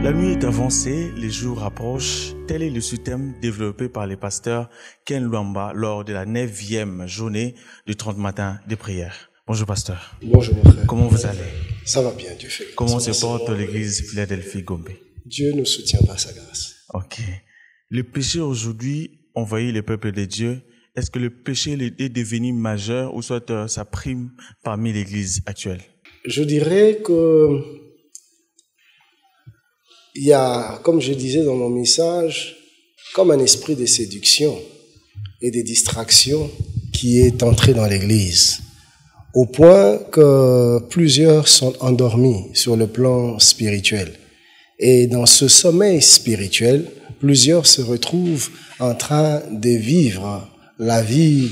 La nuit est avancée, les jours approchent. Tel est le sous-thème développé par les pasteurs Ken Luamba lors de la 9e journée du 30 matin de prière. Bonjour pasteur. Bonjour mon frère. Comment vous allez? Ça va bien, Dieu fait. Comment se porte l'église Philadelphie Gombe? Dieu nous soutient par sa grâce. Ok. Le péché aujourd'hui envahit le peuple de Dieu. Est-ce que le péché est devenu majeur ou soit ça prime parmi l'église actuelle? Je dirais que il y a, comme je disais dans mon message, comme un esprit de séduction et de distraction qui est entré dans l'église, au point que plusieurs sont endormis sur le plan spirituel. Et dans ce sommeil spirituel, plusieurs se retrouvent en train de vivre la vie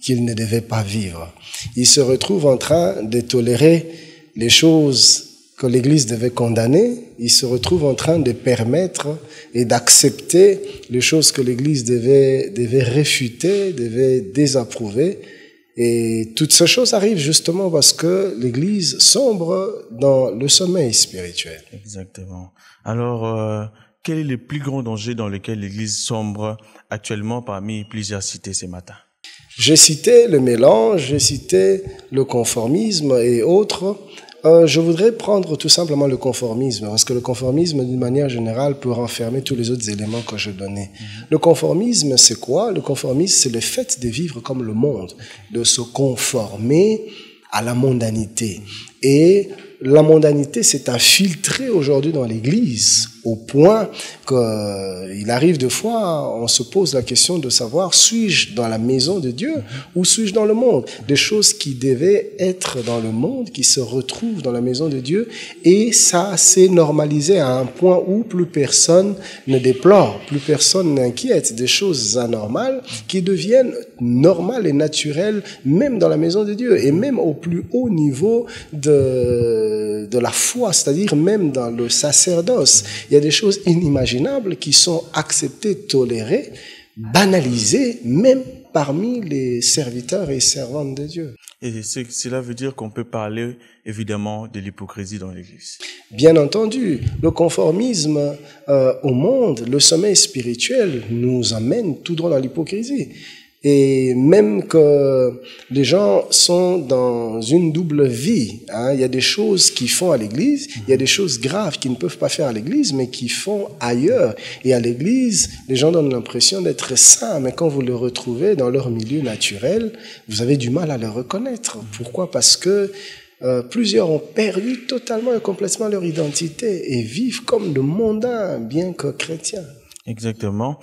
qu'ils ne devaient pas vivre. Ils se retrouvent en train de tolérer les choses que l'Église devait condamner. Ils se retrouvent en train de permettre et d'accepter les choses que l'Église devait réfuter, devait désapprouver. Et toutes ces choses arrivent justement parce que l'Église sombre dans le sommeil spirituel. Exactement. Alors, quel est le plus grand danger dans lequel l'Église sombre actuellement parmi plusieurs cités ce matin? J'ai cité le mélange, j'ai cité le conformisme et autres. Je voudrais prendre tout simplement le conformisme, parce que le conformisme, d'une manière générale, peut renfermer tous les autres éléments que je donnais. Le conformisme, c'est quoi? Le conformisme, c'est le fait de vivre comme le monde, de se conformer à la mondanité. Et la mondanité s'est infiltrée aujourd'hui dans l'Église, au point qu'il arrive des fois, on se pose la question de savoir, suis-je dans la maison de Dieu ou suis-je dans le monde? Des choses qui devaient être dans le monde, qui se retrouvent dans la maison de Dieu, et ça s'est normalisé à un point où plus personne ne déplore, plus personne n'inquiète, des choses anormales qui deviennent normales et naturelles, même dans la maison de Dieu, et même au plus haut niveau de la foi, c'est-à-dire même dans le sacerdoce. Il y a des choses inimaginables qui sont acceptées, tolérées, banalisées, même parmi les serviteurs et servantes de Dieu. Et cela veut dire qu'on peut parler évidemment de l'hypocrisie dans l'Église. Bien entendu, le conformisme au monde, le sommeil spirituel nous amène tout droit dans l'hypocrisie. Et même que les gens sont dans une double vie, hein. Il y a des choses qu'ils font à l'église, il y a des choses graves qu'ils ne peuvent pas faire à l'église, mais qu'ils font ailleurs. Et à l'église, les gens donnent l'impression d'être saints, mais quand vous les retrouvez dans leur milieu naturel, vous avez du mal à les reconnaître. Pourquoi? Parce que plusieurs ont perdu totalement et complètement leur identité et vivent comme de mondains, bien que chrétiens. Exactement.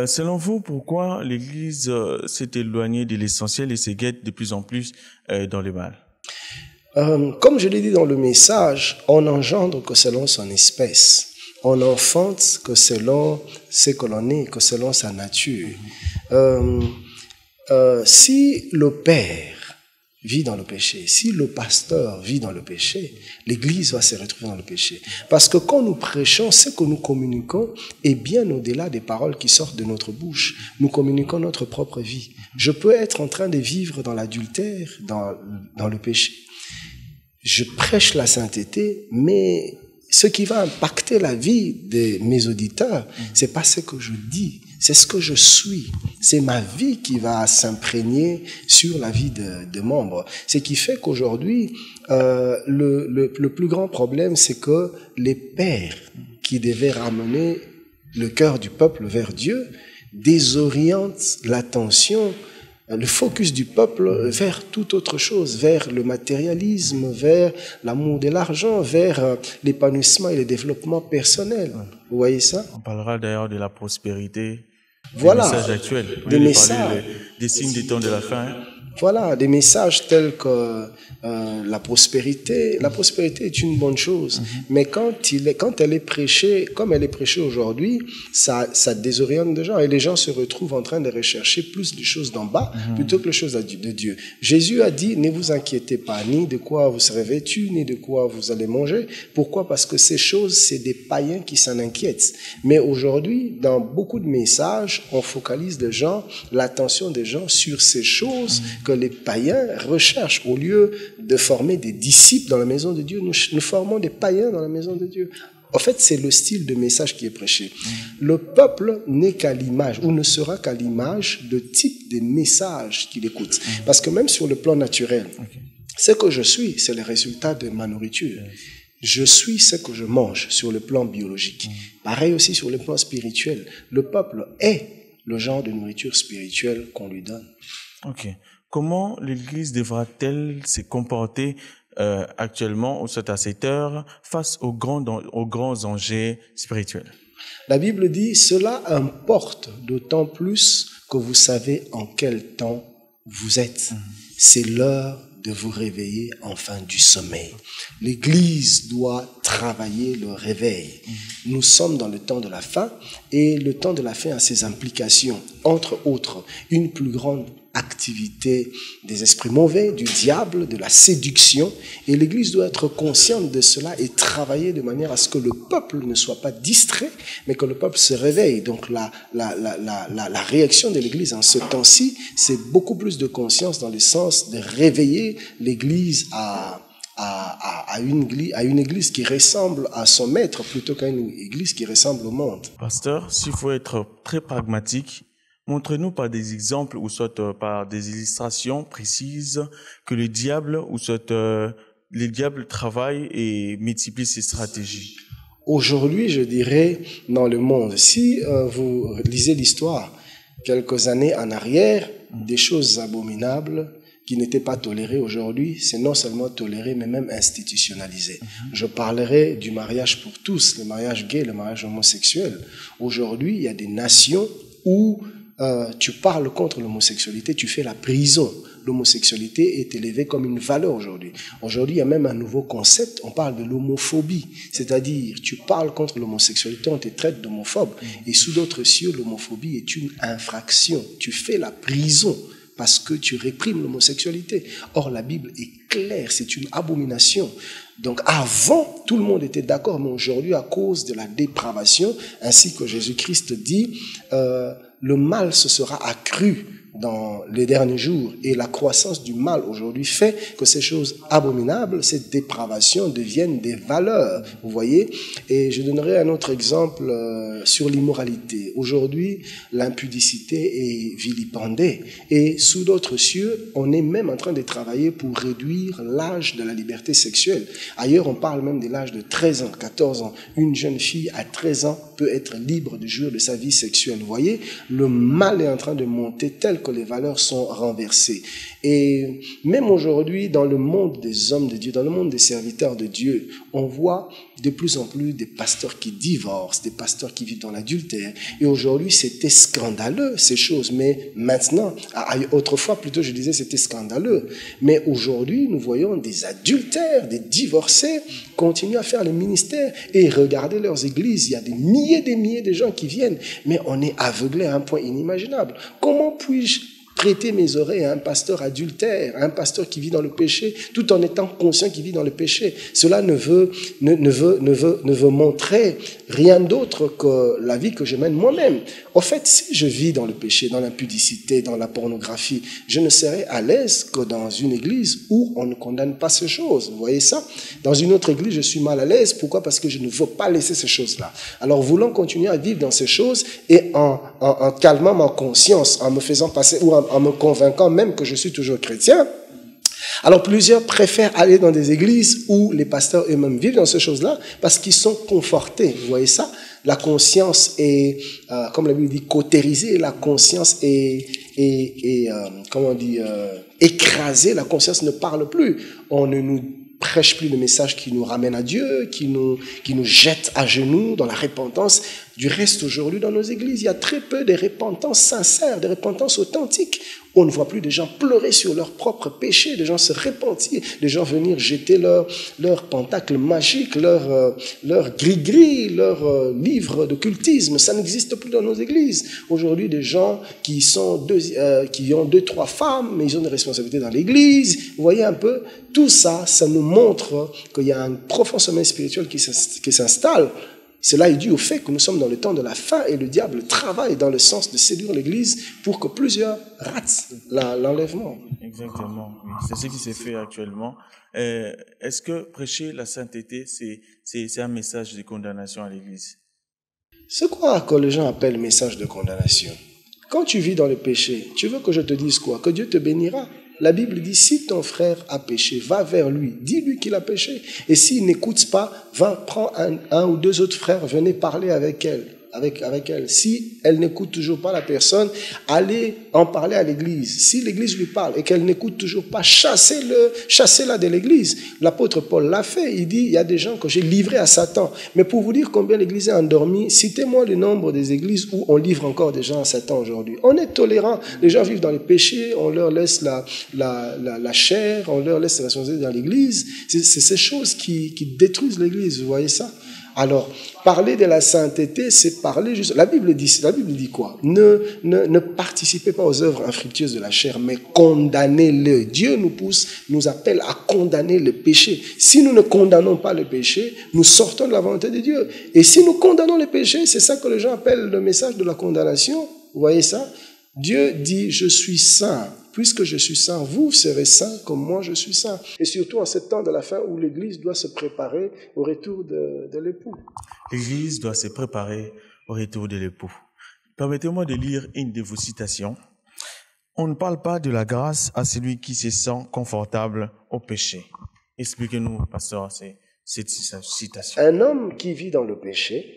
Selon vous, pourquoi l'Église s'est éloignée de l'essentiel et se guette de plus en plus dans le mal? Comme je l'ai dit dans le message, on engendre que selon son espèce. On enfante que selon ce que l'on est, que selon sa nature. Si le Père vit dans le péché, si le pasteur vit dans le péché, l'Église va se retrouver dans le péché. Parce que quand nous prêchons, ce que nous communiquons est bien au-delà des paroles qui sortent de notre bouche. Nous communiquons notre propre vie. Je peux être en train de vivre dans l'adultère, dans le péché. Je prêche la sainteté, mais ce qui va impacter la vie de mes auditeurs, c'est pas ce que je dis, c'est ce que je suis. C'est ma vie qui va s'imprégner sur la vie de membres. Ce qui fait qu'aujourd'hui, le plus grand problème, c'est que les pères qui devaient ramener le cœur du peuple vers Dieu désorientent l'attention, le focus du peuple vers toute autre chose, vers le matérialisme, vers l'amour de l'argent, vers l'épanouissement et le développement personnel. Vous voyez ça? On parlera d'ailleurs de la prospérité, voilà, des messages actuels. Des messages, des signes des temps de la fin. Voilà, des messages tels que la prospérité. La prospérité est une bonne chose, mais quand elle est prêchée, comme elle est prêchée aujourd'hui, ça désoriente les gens et les gens se retrouvent en train de rechercher plus les choses d'en bas plutôt que les choses de Dieu. Jésus a dit, ne vous inquiétez pas ni de quoi vous serez vêtus, ni de quoi vous allez manger. Pourquoi? Parce que ces choses, c'est des païens qui s'en inquiètent. Mais aujourd'hui, dans beaucoup de messages, on focalise l'attention des gens sur ces choses que les païens recherchent. Au lieu de former des disciples dans la maison de Dieu, nous formons des païens dans la maison de Dieu. En fait, c'est le style de message qui est prêché. Le peuple n'est qu'à l'image, ou ne sera qu'à l'image de type des messages qu'il écoute. Parce que même sur le plan naturel, ce que je suis, c'est le résultat de ma nourriture. Je suis ce que je mange sur le plan biologique. Pareil aussi sur le plan spirituel. Le peuple est le genre de nourriture spirituelle qu'on lui donne. Ok. Comment l'Église devra-t-elle se comporter actuellement, ou à cette heure, face aux grands enjeux spirituels? La Bible dit, cela importe d'autant plus que vous savez en quel temps vous êtes. C'est l'heure de vous réveiller enfin du sommeil. L'Église doit travailler le réveil. Nous sommes dans le temps de la fin et le temps de la fin a ses implications. Entre autres, une plus grande activité des esprits mauvais, du diable, de la séduction. Et l'Église doit être consciente de cela et travailler de manière à ce que le peuple ne soit pas distrait, mais que le peuple se réveille. Donc la réaction de l'Église en ce temps-ci, c'est beaucoup plus de conscience dans le sens de réveiller l'Église à une église qui ressemble à son maître plutôt qu'à une église qui ressemble au monde. Pasteur, s'il faut être très pragmatique, montrez-nous par des exemples ou soit par des illustrations précises que le diable travaille et multiplie ses stratégies. Aujourd'hui, je dirais, dans le monde, si vous lisez l'histoire, quelques années en arrière, des choses abominables qui n'étaient pas tolérées aujourd'hui, c'est non seulement toléré, mais même institutionnalisé. Je parlerai du mariage pour tous, le mariage gay, le mariage homosexuel. Aujourd'hui, il y a des nations où tu parles contre l'homosexualité, tu fais la prison. L'homosexualité est élevée comme une valeur aujourd'hui. Aujourd'hui, il y a même un nouveau concept, on parle de l'homophobie. C'est-à-dire, tu parles contre l'homosexualité, on te traite d'homophobe. Et sous d'autres cieux, l'homophobie est une infraction. Tu fais la prison parce que tu réprimes l'homosexualité. Or, la Bible est claire, c'est une abomination. Donc avant, tout le monde était d'accord, mais aujourd'hui, à cause de la dépravation, ainsi que Jésus-Christ dit, le mal se sera accru dans les derniers jours et la croissance du mal aujourd'hui fait que ces choses abominables, ces dépravations deviennent des valeurs, vous voyez. Et je donnerai un autre exemple sur l'immoralité. Aujourd'hui, l'impudicité est vilipendée et sous d'autres cieux, on est même en train de travailler pour réduire l'âge de la liberté sexuelle. Ailleurs, on parle même de l'âge de 13 ans, 14 ans. Une jeune fille à 13 ans peut être libre de jouir de sa vie sexuelle. Vous voyez, le mal est en train de monter tel que les valeurs sont renversées. Et même aujourd'hui, dans le monde des hommes de Dieu, dans le monde des serviteurs de Dieu, on voit de plus en plus des pasteurs qui divorcent, des pasteurs qui vivent dans l'adultère. Et aujourd'hui, c'était scandaleux, ces choses. Mais maintenant, autrefois, plutôt, je disais c'était scandaleux. Mais aujourd'hui, nous voyons des adultères, des divorcés continuer à faire le ministère. Et regardez leurs églises, il y a des milliers de gens qui viennent. Mais on est aveuglé à un point inimaginable. Comment puis-je prêter mes oreilles à un pasteur adultère, à un pasteur qui vit dans le péché, tout en étant conscient qu'il vit dans le péché? Cela ne veut montrer rien d'autre que la vie que je mène moi-même. En fait, si je vis dans le péché, dans l'impudicité, dans la pornographie, je ne serai à l'aise que dans une église où on ne condamne pas ces choses. Vous voyez ça? Dans une autre église, je suis mal à l'aise. Pourquoi? Parce que je ne veux pas laisser ces choses-là. Alors, voulant continuer à vivre dans ces choses et en calmant ma conscience, en me faisant passer ou en me convainquant même que je suis toujours chrétien, alors plusieurs préfèrent aller dans des églises où les pasteurs eux-mêmes vivent dans ces choses-là parce qu'ils sont confortés. Vous voyez ça? La conscience est, comme la Bible dit, cautérisée. La conscience est écrasée. La conscience ne parle plus. On ne nous prêche plus le message qui nous ramène à Dieu, qui nous jette à genoux dans la repentance. Du reste, aujourd'hui, dans nos églises, il y a très peu de repentance sincère, de repentance authentique. On ne voit plus des gens pleurer sur leurs propres péchés, des gens se repentir, des gens venir jeter leur pentacle magique, leur gris-gris, leur livre d'occultisme. Ça n'existe plus dans nos églises. Aujourd'hui, des gens qui ont 2-3 femmes, mais ils ont des responsabilités dans l'église. Vous voyez un peu, tout ça, ça nous montre qu'il y a un profond sommeil spirituel qui s'installe. Cela est dû au fait que nous sommes dans le temps de la fin et le diable travaille dans le sens de séduire l'Église pour que plusieurs ratent l'enlèvement. Exactement, oui. C'est ce qui s'est fait actuellement. Est-ce que prêcher la sainteté, c'est un message de condamnation à l'Église? C'est quoi que les gens appellent message de condamnation? Quand tu vis dans le péché, tu veux que je te dise quoi? Que Dieu te bénira. La Bible dit, si ton frère a péché, va vers lui, dis-lui qu'il a péché. Et s'il n'écoute pas, va prendre un ou deux autres frères, venez parler avec elle. Si elle n'écoute toujours pas la personne, allez en parler à l'église. Si l'église lui parle et qu'elle n'écoute toujours pas, chassez-la de l'église. L'apôtre Paul l'a fait. Il dit, il y a des gens que j'ai livrés à Satan. Mais pour vous dire combien l'église est endormie, citez-moi le nombre des églises où on livre encore des gens à Satan aujourd'hui. On est tolérant. Les gens vivent dans les péchés, on leur laisse la chair, on leur laisse la responsabilité dans l'église. C'est ces choses qui détruisent l'église, vous voyez ça? Alors, parler de la sainteté, c'est parler juste... La Bible dit quoi? Ne participez pas aux œuvres infructueuses de la chair, mais condamnez-le. Dieu nous appelle à condamner le péché. Si nous ne condamnons pas le péché, nous sortons de la volonté de Dieu. Et si nous condamnons le péché, c'est ça que les gens appellent le message de la condamnation. Vous voyez ça? Dieu dit, je suis saint. Puisque je suis saint, vous serez saints comme moi je suis saint. Et surtout en ce temps de la fin où l'Église doit se préparer au retour de l'époux. L'Église doit se préparer au retour de l'époux. Permettez-moi de lire une de vos citations. On ne parle pas de la grâce à celui qui se sent confortable au péché. Expliquez-nous, pasteur, cette citation. Un homme qui vit dans le péché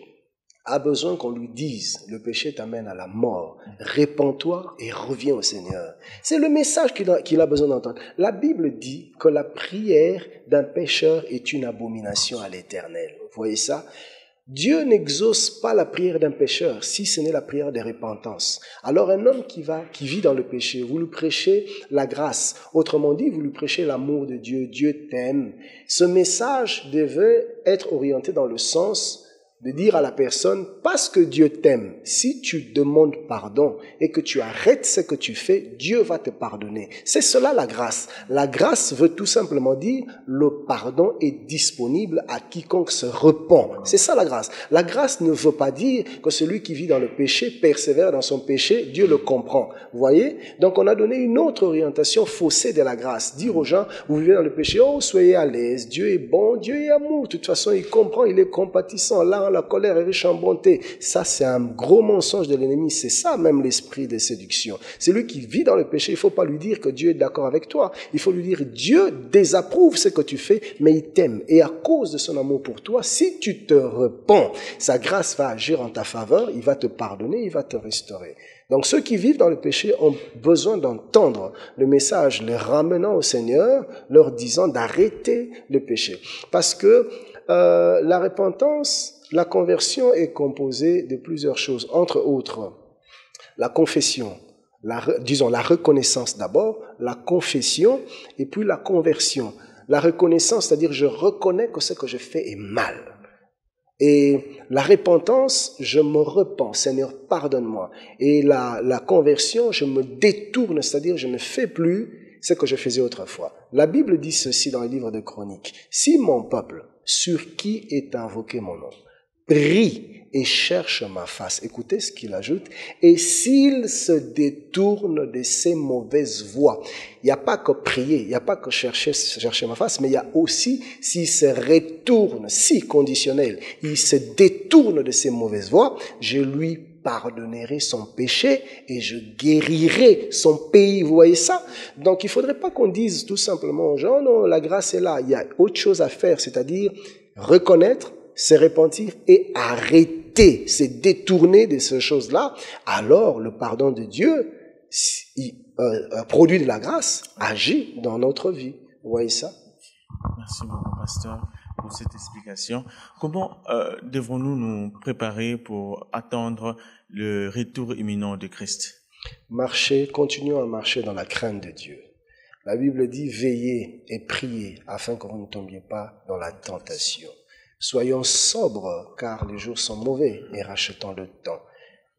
a besoin qu'on lui dise, le péché t'amène à la mort, répands-toi et reviens au Seigneur. C'est le message qu'il a besoin d'entendre. La Bible dit que la prière d'un pécheur est une abomination à l'Éternel. Vous voyez ça? Dieu n'exauce pas la prière d'un pécheur si ce n'est la prière de repentance. Alors un homme qui vit dans le péché, vous lui prêchez la grâce. Autrement dit, vous lui prêchez l'amour de Dieu. Dieu t'aime. Ce message devait être orienté dans le sens de dire à la personne, parce que Dieu t'aime, si tu demandes pardon et que tu arrêtes ce que tu fais, Dieu va te pardonner. C'est cela la grâce. La grâce veut tout simplement dire, le pardon est disponible à quiconque se repent. C'est ça la grâce. La grâce ne veut pas dire que celui qui vit dans le péché persévère dans son péché, Dieu le comprend. Vous voyez? Donc on a donné une autre orientation faussée de la grâce. Dire aux gens, vous vivez dans le péché, oh soyez à l'aise, Dieu est bon, Dieu est amour. De toute façon, il comprend, il est compatissant. Là, la colère est riche en bonté. Ça, c'est un gros mensonge de l'ennemi. C'est ça même l'esprit de séduction. Celui qui vit dans le péché, il ne faut pas lui dire que Dieu est d'accord avec toi. Il faut lui dire, Dieu désapprouve ce que tu fais, mais il t'aime. Et à cause de son amour pour toi, si tu te repens, sa grâce va agir en ta faveur, il va te pardonner, il va te restaurer. Donc ceux qui vivent dans le péché ont besoin d'entendre le message, les ramenant au Seigneur, leur disant d'arrêter le péché. Parce que la repentance, la conversion est composée de plusieurs choses, entre autres la confession, la reconnaissance d'abord, la confession et puis la conversion. La reconnaissance, c'est-à-dire je reconnais que ce que je fais est mal. Et la repentance, je me repens, Seigneur, pardonne-moi. Et la conversion, je me détourne, c'est-à-dire je ne fais plus ce que je faisais autrefois. La Bible dit ceci dans le livre de Chroniques. Si mon peuple, sur qui est invoqué mon nom, prie et cherche ma face. Écoutez ce qu'il ajoute. Et s'il se détourne de ses mauvaises voies, il n'y a pas que prier, il n'y a pas que chercher ma face, mais il y a aussi s'il se retourne, si conditionnel, il se détourne de ses mauvaises voies, je lui pardonnerai son péché et je guérirai son pays. Vous voyez ça? Donc il ne faudrait pas qu'on dise tout simplement aux gens, non, la grâce est là. Il y a autre chose à faire, c'est-à-dire reconnaître, se repentir et arrêter, se détourner de ces choses-là. Alors le pardon de Dieu, produit de la grâce, agit dans notre vie. Vous voyez ça? Merci beaucoup, pasteur, pour cette explication. Comment devons-nous nous préparer pour attendre le retour imminent de Christ? Continuons à marcher dans la crainte de Dieu. La Bible dit, veillez et priez afin que vous ne tombiez pas dans la tentation. Soyons sobres, car les jours sont mauvais, et rachetons le temps.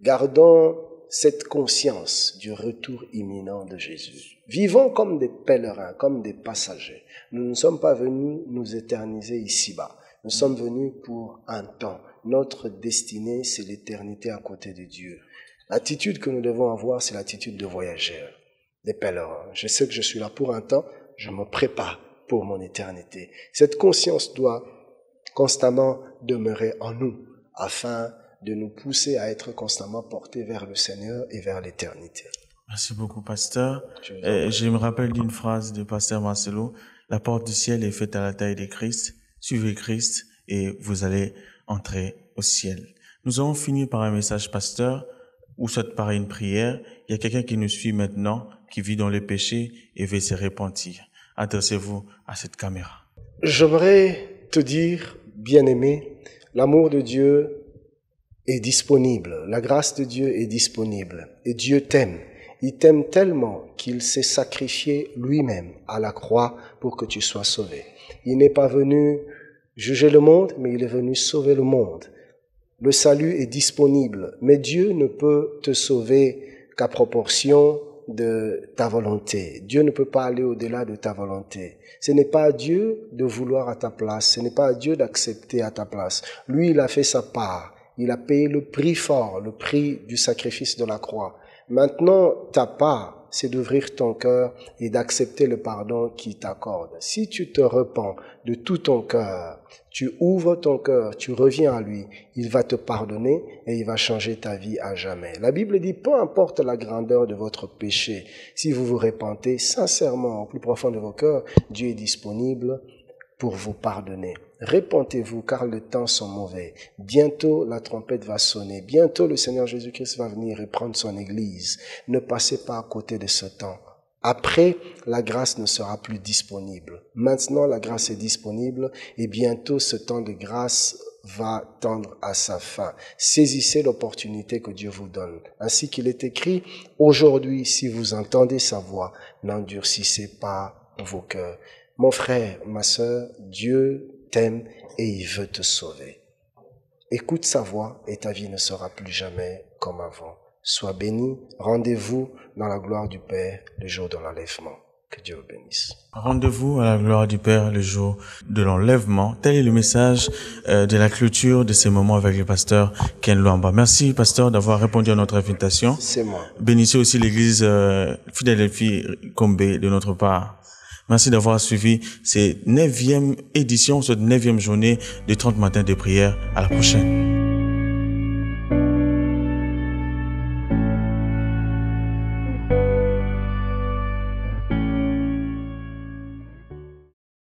Gardons cette conscience du retour imminent de Jésus. Vivons comme des pèlerins, comme des passagers. Nous ne sommes pas venus nous éterniser ici-bas. Nous sommes venus pour un temps. notre destinée, c'est l'éternité à côté de Dieu. L'attitude que nous devons avoir, c'est l'attitude de voyageurs, des pèlerins. Je sais que je suis là pour un temps, je me prépare pour mon éternité. Cette conscience doit constamment demeurer en nous, afin de nous pousser à être constamment portés vers le Seigneur et vers l'éternité. Merci beaucoup, pasteur. Je me rappelle d'une phrase de pasteur Marcelo. La porte du ciel est faite à la taille de Christ. Suivez Christ et vous allez entrer au ciel. Nous avons fini par un message, pasteur, ou soit par une prière. Il y a quelqu'un qui nous suit maintenant, qui vit dans le péché et veut se repentir. Adressez-vous à cette caméra. J'aimerais te dire, bien-aimé, l'amour de Dieu est disponible. La grâce de Dieu est disponible. Et Dieu t'aime. Il t'aime tellement qu'il s'est sacrifié lui-même à la croix pour que tu sois sauvé. Il n'est pas venu juger le monde, mais il est venu sauver le monde. Le salut est disponible, mais Dieu ne peut te sauver qu'à proportion de ta volonté. Dieu ne peut pas aller au-delà de ta volonté. Ce n'est pas à Dieu de vouloir à ta place, ce n'est pas à Dieu d'accepter à ta place. Lui, il a fait sa part. Il a payé le prix fort, le prix du sacrifice de la croix. Maintenant, ta part, c'est d'ouvrir ton cœur et d'accepter le pardon qu'il t'accorde. Si tu te repens de tout ton cœur, tu ouvres ton cœur, tu reviens à lui, il va te pardonner et il va changer ta vie à jamais. La Bible dit, peu importe la grandeur de votre péché, si vous vous repentez sincèrement au plus profond de vos cœurs, Dieu est disponible pour vous pardonner. Repentez-vous car les temps sont mauvais. Bientôt la trompette va sonner. Bientôt le Seigneur Jésus-Christ va venir et prendre son église. Ne passez pas à côté de ce temps. Après, la grâce ne sera plus disponible. Maintenant, la grâce est disponible et bientôt ce temps de grâce va tendre à sa fin. Saisissez l'opportunité que Dieu vous donne. Ainsi qu'il est écrit, aujourd'hui, si vous entendez sa voix, n'endurcissez pas vos cœurs. Mon frère, ma sœur, Dieu t'aime et il veut te sauver. Écoute sa voix et ta vie ne sera plus jamais comme avant. Sois béni, rendez-vous dans la gloire du Père le jour de l'enlèvement. Que Dieu vous bénisse. Rendez-vous à la gloire du Père le jour de l'enlèvement. Tel est le message de la clôture de ces moments avec le pasteur Ken Lwamba. Merci, pasteur, d'avoir répondu à notre invitation. C'est moi. Bénissez aussi l'église Philadelphie Kombe de notre part. Merci d'avoir suivi cette 9e édition, cette 9e journée de 30 matins de prière. À la prochaine.